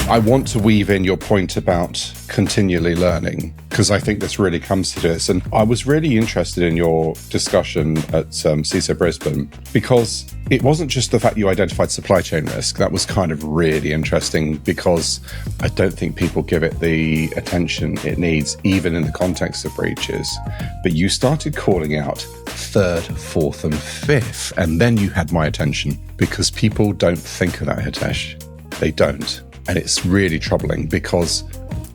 I want to weave in your point about continually learning, because I think this really comes to this. And I was really interested in your discussion at CISO Brisbane, because it wasn't just the fact you identified supply chain risk. That was kind of really interesting, because I don't think people give it the attention it needs, even in the context of breaches. But you started calling out third, fourth, and fifth. And then you had my attention, because people don't think of that, Hitesh. They don't. And it's really troubling, because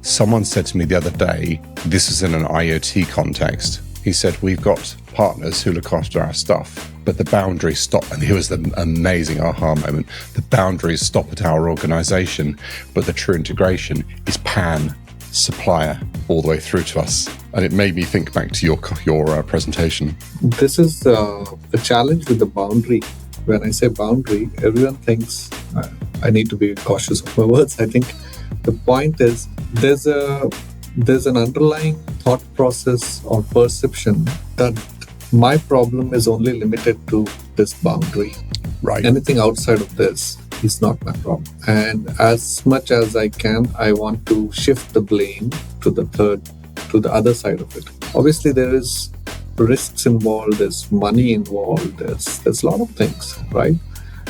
someone said to me the other day, this is in an IoT context. He said, we've got partners who look after our stuff, but the boundaries stop. And here was the amazing aha moment. The boundaries stop at our organization, but the true integration is pan supplier all the way through to us. And it made me think back to your presentation. This is the challenge with the boundary. When I say boundary, everyone thinks I need to be cautious of my words. I think the point is there's an underlying thought process or perception that my problem is only limited to this boundary. Right. Anything outside of this is not my problem. And as much as I can, I want to shift the blame to the other side of it. Obviously, there is risks involved, there's money involved, there's a lot of things, right?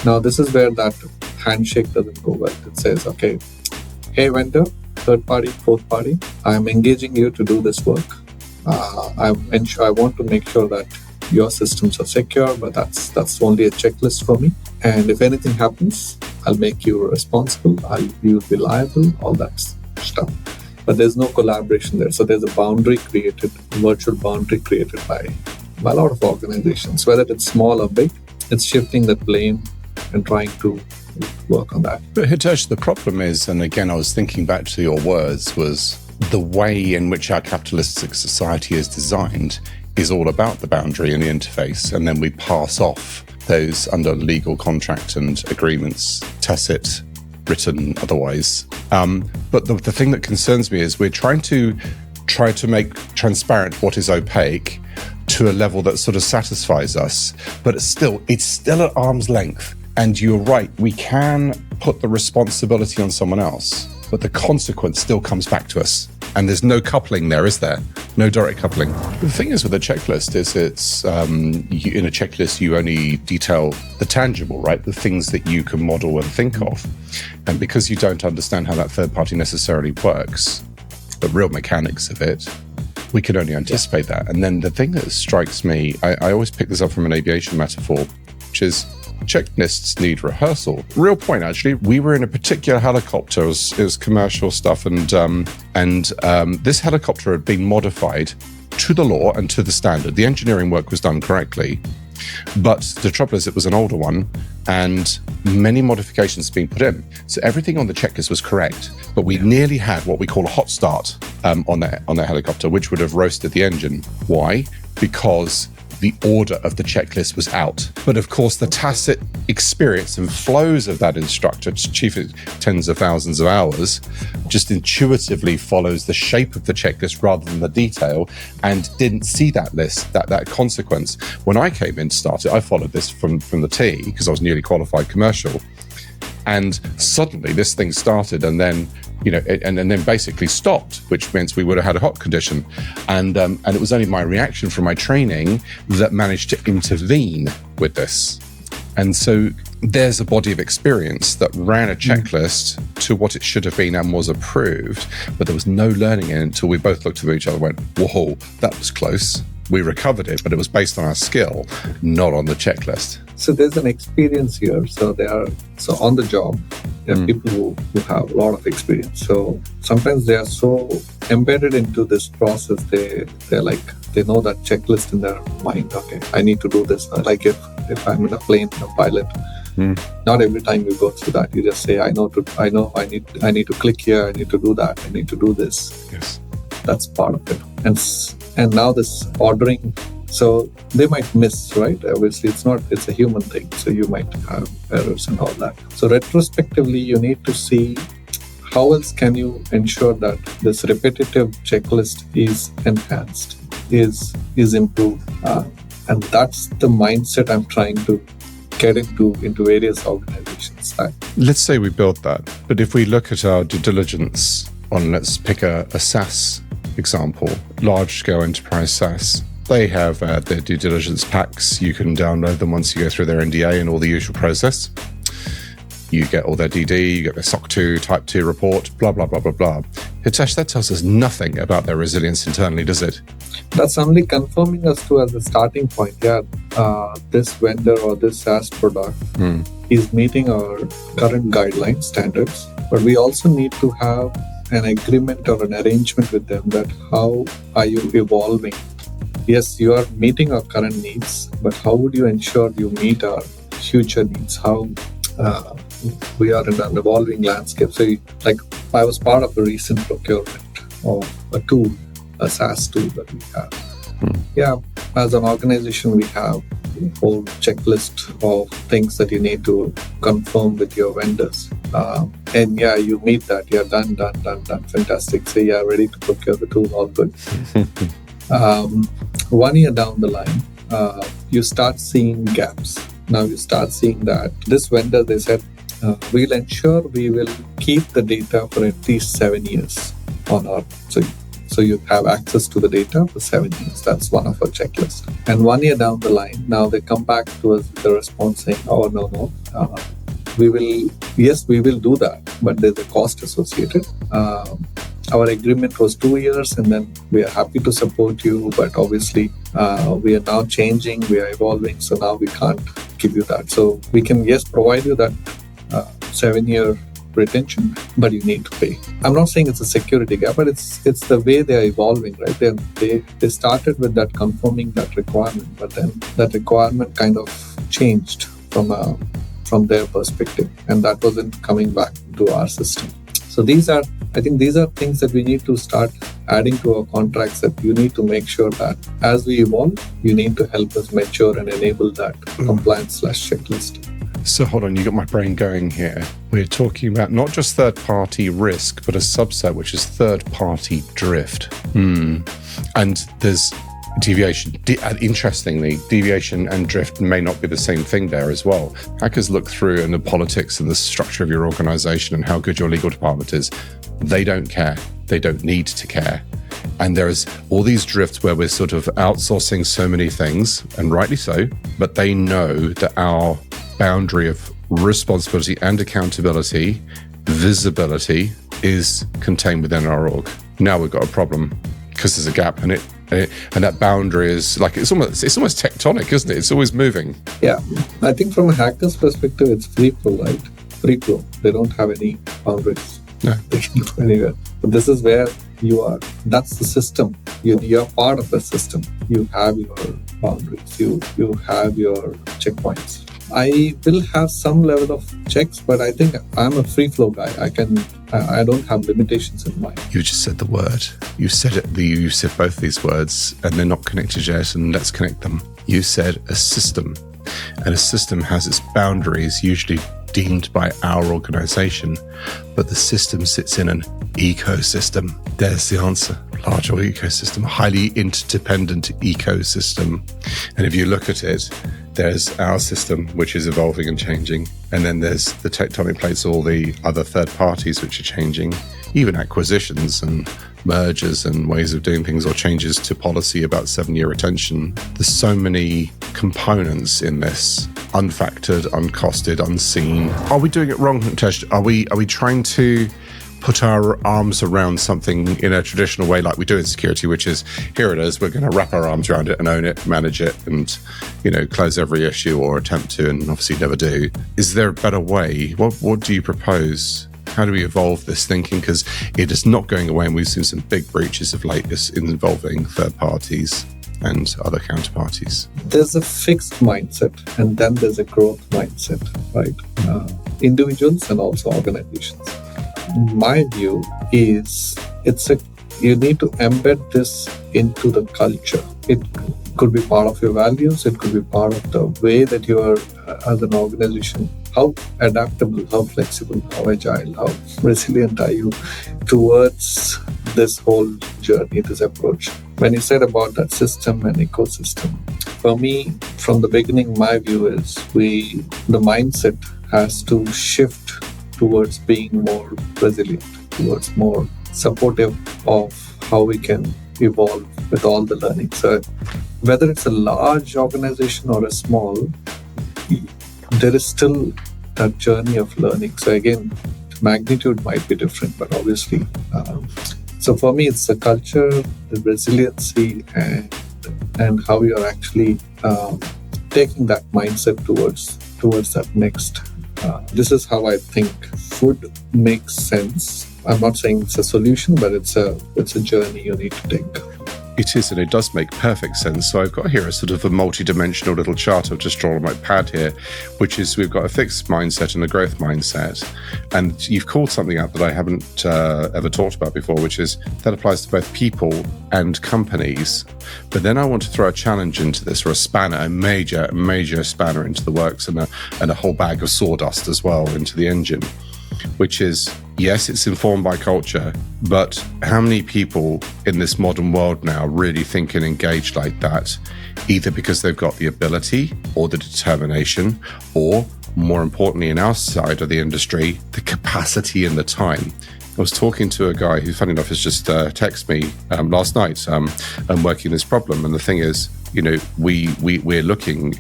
Now, this is where that handshake doesn't go well. It says, okay, hey vendor, third party, fourth party, I'm engaging you to do this work. I want to make sure that your systems are secure, but that's only a checklist for me. And if anything happens, I'll make you responsible, you'll be liable, all that stuff. But there's no collaboration there. So there's a boundary created, a virtual boundary created by a lot of organizations. Whether it's small or big, it's shifting that blame and trying to work on that. But Hitesh, the problem is, and again, I was thinking back to your words, was the way in which our capitalistic society is designed is all about the boundary and the interface. And then we pass off those under legal contract and agreements, tacit, written, otherwise. But the thing that concerns me is we're trying to make transparent what is opaque to a level that sort of satisfies us, but it's still at arm's length. And you're right, we can put the responsibility on someone else, but the consequence still comes back to us. And there's no coupling there, is there? No direct coupling. The thing is with a checklist is it's, in a checklist, you only detail the tangible, right? The things that you can model and think of. And because you don't understand how that third party necessarily works, the real mechanics of it, we can only anticipate that. And then the thing that strikes me, I always pick this up from an aviation metaphor, which is checklists need rehearsal. Real point, actually. We were in a particular helicopter. It was commercial stuff, and this helicopter had been modified to the law and to the standard. The engineering work was done correctly, but the trouble is it was an older one, and many modifications had been put in. So everything on the checklist was correct, but we nearly had what we call a hot start on that helicopter, which would have roasted the engine. Why? Because the order of the checklist was out. But of course, the tacit experience and flows of that instructor, chief of tens of thousands of hours, just intuitively follows the shape of the checklist rather than the detail, and didn't see that list, that consequence. When I came in to start it, I followed this from the T, because I was nearly qualified commercial. And suddenly this thing started, and then and then basically stopped, which means we would have had a hot condition. And it was only my reaction from my training that managed to intervene with this. And so there's a body of experience that ran a checklist to what it should have been and was approved, but there was no learning in it until we both looked at each other and went, whoa, that was close. We recovered it, but it was based on our skill, not on the checklist. So there's an experience here. So on the job, there are people who have a lot of experience. So sometimes they are so embedded into this process, they know that checklist in their mind. Okay, I need to do this. Like if I'm in a plane, a pilot, not every time you go through that, you just say, I know I need to click here, I need to do that, I need to do this. Yes. That's part of it. And now this ordering, so they might miss, right? Obviously, it's a human thing. So you might have errors and all that. So retrospectively, you need to see how else can you ensure that this repetitive checklist is enhanced, is improved. And that's the mindset I'm trying to get into various organizations. Let's say we build that, but if we look at our due diligence on, let's pick a SaaS example, large-scale enterprise SaaS, they have their due diligence packs. You can download them once you go through their NDA and all the usual process. You get all their DD, you get their SOC 2, Type 2 report, blah, blah, blah, blah, blah. Hitesh, that tells us nothing about their resilience internally, does it? That's only confirming us to as a starting point. Yeah, this vendor or this SaaS product is meeting our current guidelines, standards. But we also need to have an agreement or an arrangement with them that how are you evolving? Yes, you are meeting our current needs, but how would you ensure you meet our future needs? How we are in an evolving landscape. So, I was part of a recent procurement of a tool, a SaaS tool that we have. Yeah, as an organization, we have a whole checklist of things that you need to confirm with your vendors. And yeah, you meet that. You're done. Fantastic. So yeah, ready to procure the tool, all good. 1 year down the line, you start seeing gaps. Now you start seeing that this vendor, they said, we'll ensure we will keep the data for at least 7 years on our. So you have access to the data for 7 years. That's one of our checklists. And 1 year down the line, now they come back to us with the response saying, oh, no, we will do that, but there's a cost associated. Our agreement was 2 years, and then we are happy to support you, but obviously we are now changing, we are evolving, so now we can't give you that. So we can, provide you that 7-year retention, but you need to pay. I'm not saying it's a security gap, but it's the way they are evolving, right? They started with that confirming that requirement, but then that requirement kind of changed from their perspective, and that wasn't coming back to our system. So I think these are things that we need to start adding to our contracts, that you need to make sure that as we evolve, you need to help us mature and enable that compliance/checklist. So hold on, you got my brain going here. We're talking about not just third-party risk, but a subset, which is third-party drift. And there's deviation. Interestingly, deviation and drift may not be the same thing there as well. Hackers look through and the politics and the structure of your organization and how good your legal department is. They don't care. They don't need to care. And there's all these drifts where we're sort of outsourcing so many things, and rightly so, but they know that our boundary of responsibility and accountability, visibility, is contained within our org. Now we've got a problem because there's a gap in it. And that boundary is it's almost tectonic, isn't it? It's always moving. Yeah, I think from a hacker's perspective, it's free flow, right? Free flow. They don't have any boundaries. No. They can go anywhere. But this is where you are. That's the system. You're part of the system. You have your boundaries. You have your checkpoints. I will have some level of checks, but I think I'm a free flow guy. I don't have limitations in mind. You just said the word. You said it. You said both these words, and they're not connected yet. And let's connect them. You said a system, and a system has its boundaries, usually deemed by our organization, but the system sits in an ecosystem. There's the answer. Larger ecosystem, highly interdependent ecosystem. And if you look at it, there's our system, which is evolving and changing. And then there's the tectonic plates, all the other third parties which are changing, even acquisitions and mergers and ways of doing things, or changes to policy about 7-year retention. There's so many components in this, unfactored, uncosted, unseen. Are we doing it wrong, Hitesh? Are we trying to put our arms around something in a traditional way like we do in security, which is, here it is, we're going to wrap our arms around it and own it, manage it, and, close every issue, or attempt to, and obviously never do. Is there a better way? What do you propose? How do we evolve this thinking? Because it is not going away, and we've seen some big breaches of late involving third parties and other counterparties. There's a fixed mindset, and then there's a growth mindset, right? Individuals and also organizations. My view is you need to embed this into the culture. It could be part of your values. It could be part of the way that you are as an organization. How adaptable, how flexible, how agile, how resilient are you towards this whole journey, this approach? When you said about that system and ecosystem, For me, from the beginning, my view is the mindset has to shift towards being more resilient, towards more supportive of how we can evolve with all the learning. So whether it's a large organization or a small, there is still that journey of learning. So again, magnitude might be different, but obviously, so for me, it's the culture, the resiliency, and how you're actually taking that mindset towards that next. This is how I think food makes sense. I'm not saying it's a solution, but it's a journey you need to take. It is, and it does make perfect sense. So I've got here a sort of a multi-dimensional little chart I've just drawn on my pad here, which is we've got a fixed mindset and a growth mindset. And you've called something out that I haven't ever talked about before, which is that applies to both people and companies. But then I want to throw a challenge into this, or a spanner, a major spanner into the works, and a whole bag of sawdust as well into the engine, which is, yes, it's informed by culture, but how many people in this modern world now really think and engage like that, either because they've got the ability or the determination, or more importantly in our side of the industry, the capacity and the time. I was talking to a guy who, funny enough, has just texted me last night. I'm working this problem, and the thing is, we're looking.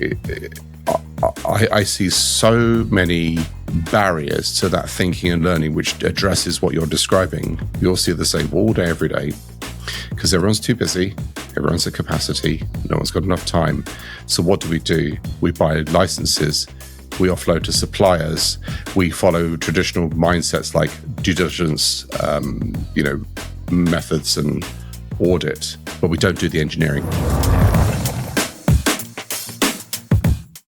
I see so many barriers to that thinking and learning, which addresses what you're describing. You'll see the same all day, every day, because everyone's too busy, everyone's at capacity, no one's got enough time. So what do? We buy licenses, we offload to suppliers, we follow traditional mindsets like due diligence, methods and audit, but we don't do the engineering.